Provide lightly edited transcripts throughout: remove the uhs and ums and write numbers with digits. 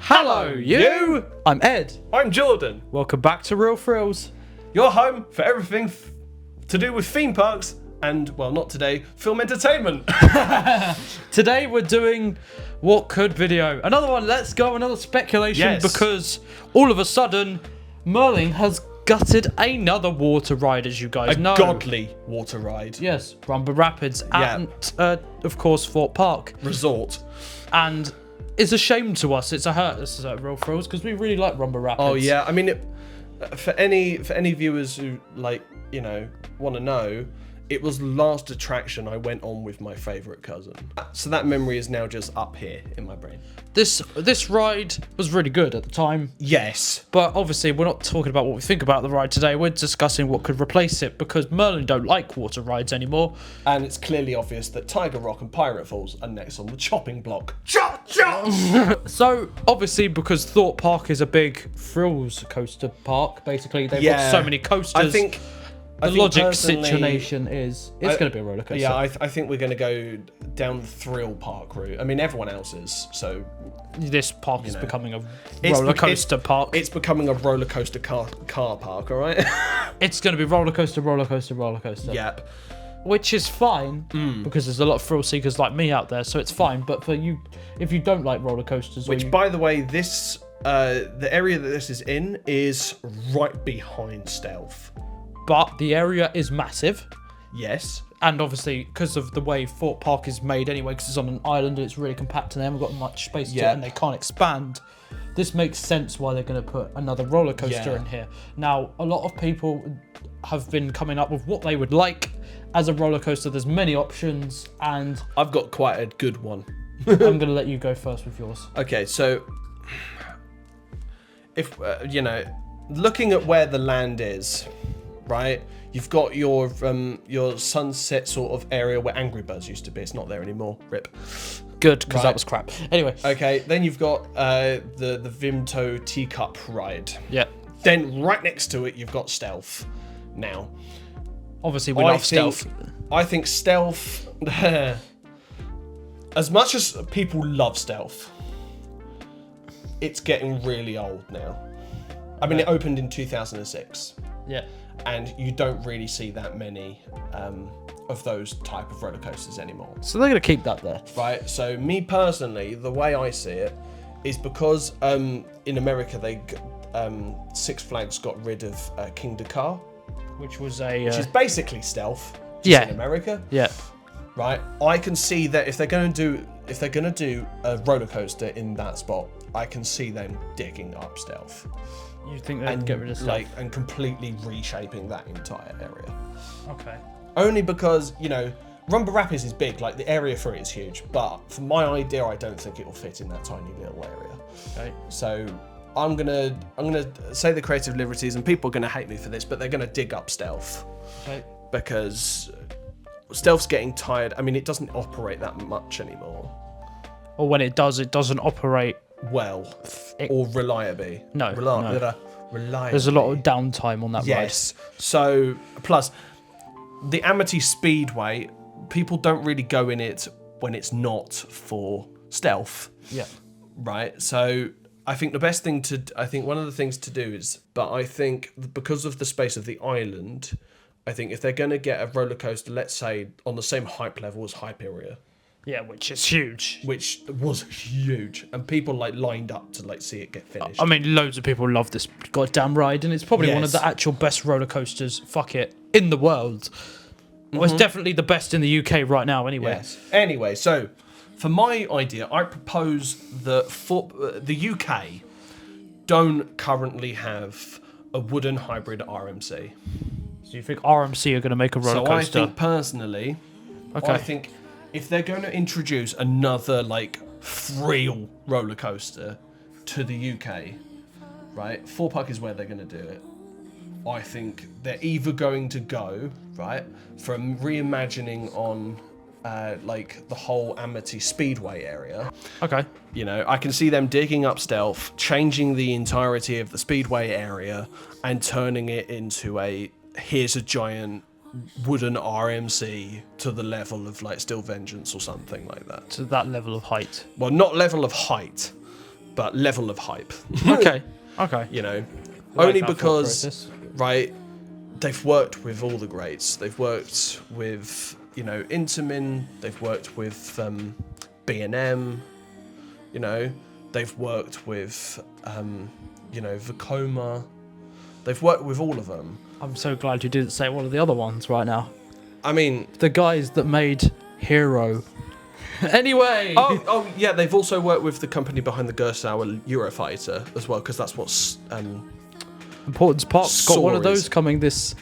Hello, you! I'm Ed. I'm Jordan. Welcome back to Real Thrills. Your home for everything to do with theme parks and, well, not today, film entertainment. Today we're doing What Could video. Another one, let's go, another speculation, because all of a sudden, Merlin has gutted another water ride, as you guys know. A godly water ride. Yes, Rumba Rapids and, of course, Thorpe Park. Resort. And it's a shame to us. It's a hurt. This is Real Thrills because we really like Rumba Rapids. Oh yeah, I mean, for any viewers who want to know, it was last attraction I went on with my favourite cousin. So that memory is now just up here in my brain. This ride was really good at the time. Yes. But obviously we're not talking about what we think about the ride today. We're discussing what could replace it because Merlin don't like water rides anymore. And it's clearly obvious that Tiger Rock and Pirate Falls are next on the chopping block. Chop, chop! So obviously because Thorpe Park is a big thrills coaster park, basically they've got so many coasters. I think the logic situation is it's going to be a roller coaster. Yeah, I think we're going to go down the thrill park route. I mean, everyone else is, so this park is becoming a roller coaster park. It's becoming a roller coaster car park, all right? It's going to be roller coaster, roller coaster, roller coaster. Yep. Which is fine because there's a lot of thrill seekers like me out there, so it's fine. But for you, if you don't like roller coasters, by the way, this the area that this is in is right behind Stealth. But the area is massive. Yes. And obviously, because of the way Thorpe Park is made anyway, because it's on an island and it's really compact and they haven't got much space to it and they can't expand, this makes sense why they're going to put another roller coaster in here. Now, a lot of people have been coming up with what they would like as a roller coaster. There's many options and I've got quite a good one. I'm going to let you go first with yours. Okay, so if, looking at where the land is, right? You've got your sunset sort of area where Angry Birds used to be. It's not there anymore. RIP. Good, because that was crap. Anyway. Okay, then you've got the Vimto teacup ride. Yeah. Then right next to it, you've got Stealth. Now, obviously we love Stealth. I think Stealth, as much as people love Stealth, it's getting really old now. I mean, it opened in 2006. Yeah. And you don't really see that many of those type of roller coasters anymore. So they're going to keep that there. Right, so me personally, the way I see it is because in America, Six Flags got rid of King Dakar. Which is basically Stealth. In America. Yeah. Right, I can see that if they're going to do a roller coaster in that spot, I can see them digging up Stealth. You think they'd get rid of Stealth? And completely reshaping that entire area. Okay. Only because, Rumba Rapids is big, like the area for it is huge, but for my idea, I don't think it will fit in that tiny little area. Okay. So I'm gonna say the creative liberties, and people are gonna hate me for this, but they're gonna dig up Stealth. Okay. Because Stealth's getting tired. I mean, it doesn't operate that much anymore. Or when it does, it doesn't operate well or reliably. No. Reliably. There's a lot of downtime on that ride. Yes. So plus the Amity Speedway, people don't really go in it when it's not for Stealth. Yeah. Right. So I think one of the things to do is, but I think because of the space of the island, I think if they're going to get a roller coaster, let's say on the same hype level as Hyperia. Yeah, which is huge. Which was huge, and people lined up to see it get finished. I mean, loads of people love this goddamn ride, and it's probably one of the actual best roller coasters. Fuck it, in the world. Well, it's definitely the best in the UK right now. Anyway. Yes. Anyway, so for my idea, I propose that the UK don't currently have a wooden hybrid RMC. So you think RMC are going to make a roller coaster? So I think personally, I think if they're going to introduce another thrill roller coaster to the UK, right? Thorpe Park is where they're going to do it. I think they're either going to go from reimagining on the whole Amity Speedway area. Okay. I can see them digging up Stealth, changing the entirety of the Speedway area, and turning it into here's a giant wooden RMC to the level of Still Vengeance or something like that. To that level of height. Well, not level of height, but level of hype. Okay. You know, Like only that thought because, process. right, they've worked with all the greats. They've worked with, you know, Intamin. They've worked with B&M. You know, they've worked with, you know, Vekoma. They've worked with all of them. I'm so glad you didn't say one of the other ones right now. I mean, The guys that made Hero. Anyway. oh yeah, they've also worked with the company behind the Gersauer Eurofighter as well, because that's what's Importance Park's got one of Stories. those coming this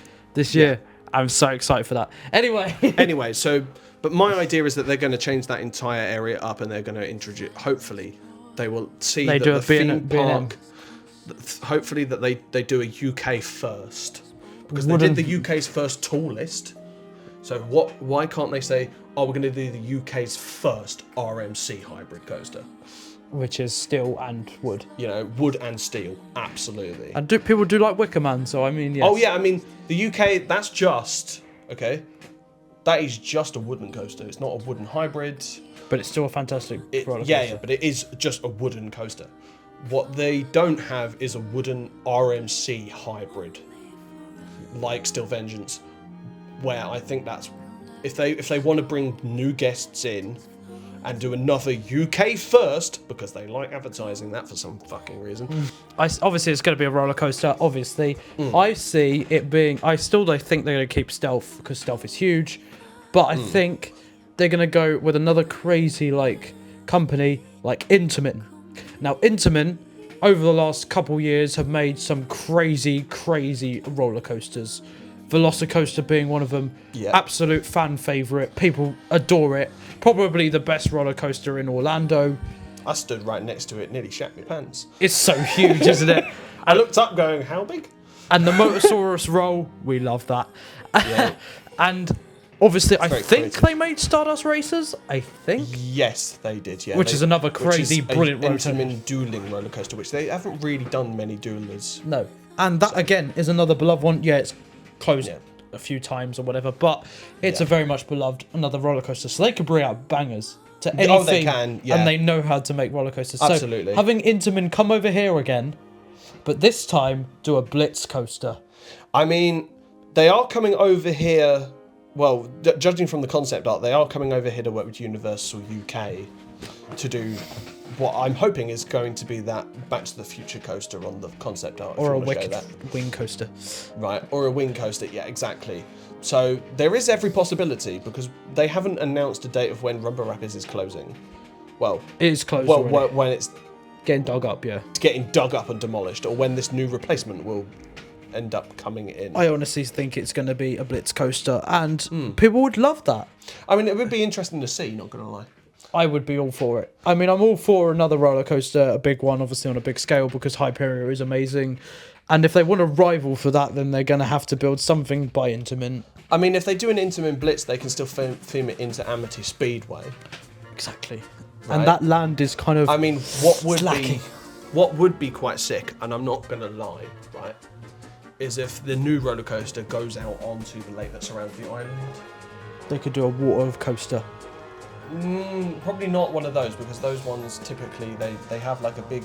year. I'm so excited for that. Anyway. Anyway, so, but my idea is that they're going to change that entire area up, and they're going to introduce. Hopefully, they will see They that do a the theme B&M. park. Hopefully, that they do a UK first, because they Wouldn't- did the UK's first tool list. So why can't they say, oh, we're going to do the UK's first RMC hybrid coaster? Which is steel and wood. You know, wood and steel, absolutely. And people do like Wicker Man, so I mean, yes. Oh yeah, I mean the UK. That's just okay. That is just a wooden coaster. It's not a wooden hybrid. But it's still a fantastic roller coaster. Yeah, but it is just a wooden coaster. What they don't have is a wooden RMC hybrid, like Steel Vengeance, where I think that's if they want to bring new guests in and do another UK first, because they like advertising that for some fucking reason. Obviously, it's going to be a roller coaster. Obviously, I see it being. I still don't think they're going to keep Stealth because Stealth is huge, but I think they're going to go with another crazy like company like Intamin. Now, Intamin over the last couple years have made some crazy roller coasters. Velocicoaster being one of them. Yeah. Absolute fan favourite. People adore it. Probably the best roller coaster in Orlando. I stood right next to it, nearly shat my pants. It's so huge, isn't it? I looked up, going, "How big?" And the Motosaurus roll, we love that. Yeah. And obviously, I very think creative. they made Stardust Racers. I think. Yes, they did. Yeah, Which is another crazy, brilliant roller coaster. Intamin dueling roller coaster, which they haven't really done many duelers. No. And that, again, is another beloved one. Yeah, it's closed Yeah. a few times or whatever, but it's Yeah. a very much beloved another roller coaster. So they could bring out bangers to anything. Oh, they can, yeah. And they know how to make roller coasters. Absolutely. So having Intamin come over here again, but this time do a Blitz coaster. I mean, they are coming over here. Well, judging from the concept art, they are coming over here to work with Universal UK to do what I'm hoping is going to be that Back to the Future coaster on the concept art. if Or you a wanna show Wicked that. Wing coaster. Right, or a wing coaster, yeah, exactly. So there is every possibility, because they haven't announced a date of when Rumba Rapids is closing. Well, It is closed already. when it's Getting dug up, yeah. getting dug up and demolished, or when this new replacement will end up coming in. I honestly think it's going to be a Blitz coaster, and people would love that. I mean, it would be interesting to see, not gonna lie. I would be all for it. I mean, I'm all for another roller coaster, a big one, obviously on a big scale, because Hyperia is amazing. And if they want a rival for that, then they're going to have to build something by Intamin. I mean, if they do an Intamin Blitz, they can still theme it into Amity Speedway. Exactly. Right. And that land is kind of I mean, what lacking. would be quite sick, and I'm not gonna lie, right, is if the new roller coaster goes out onto the lake that surrounds the island. They could do a water coaster. Probably not one of those, because those ones typically they have like a big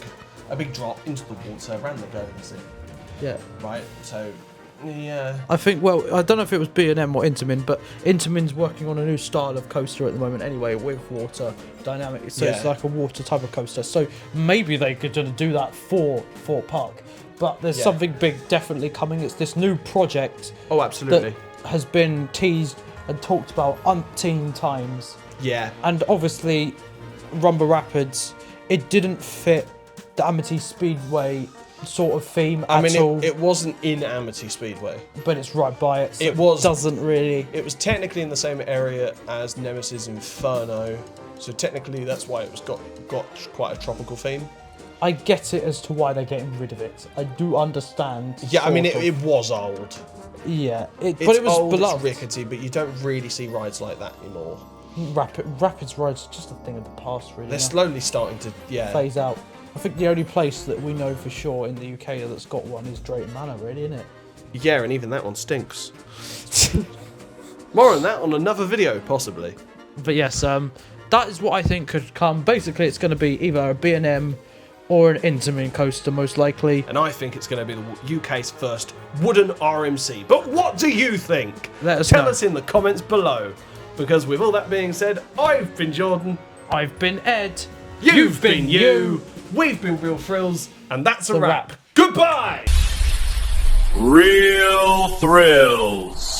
drop into the water around the Guernsey, Yeah. right? So yeah. I think, well, I don't know if it was B&M or Intamin, but Intamin's working on a new style of coaster at the moment anyway, with water dynamic. So it's Yeah. like a water type of coaster. So maybe they could do that for Thorpe Park. But there's Yeah. something big definitely coming. It's this new project Oh, absolutely. that has been teased and talked about umpteen times. Yeah. And obviously, Rumba Rapids, it didn't fit the Amity Speedway sort of theme I at mean, all. it wasn't in Amity Speedway. But it's right by it. So It was- doesn't really. It was technically in the same area as Nemesis Inferno, so technically that's why it was got quite a tropical theme. I get it as to why they're getting rid of it. I do understand. Yeah, I mean, sort of. it was old. Yeah, It's but it was old, beloved. it's rickety, but you don't really see rides like that anymore. Rapids rides are just a thing of the past, really. They're now. slowly starting to, yeah. Phase out. I think the only place that we know for sure in the UK that's got one is Drayton Manor, really, isn't it? Yeah, and even that one stinks. More on that on another video, possibly. But yes, that is what I think could come. Basically, it's going to be either a B&M or an Intamin coaster, most likely. And I think it's going to be the UK's first wooden RMC. But what do you think? Let us Tell know. us in the comments below. Because with all that being said, I've been Jordan. I've been Ed. You've been you. We've been Real Thrills. And that's a wrap. Goodbye! Real Thrills.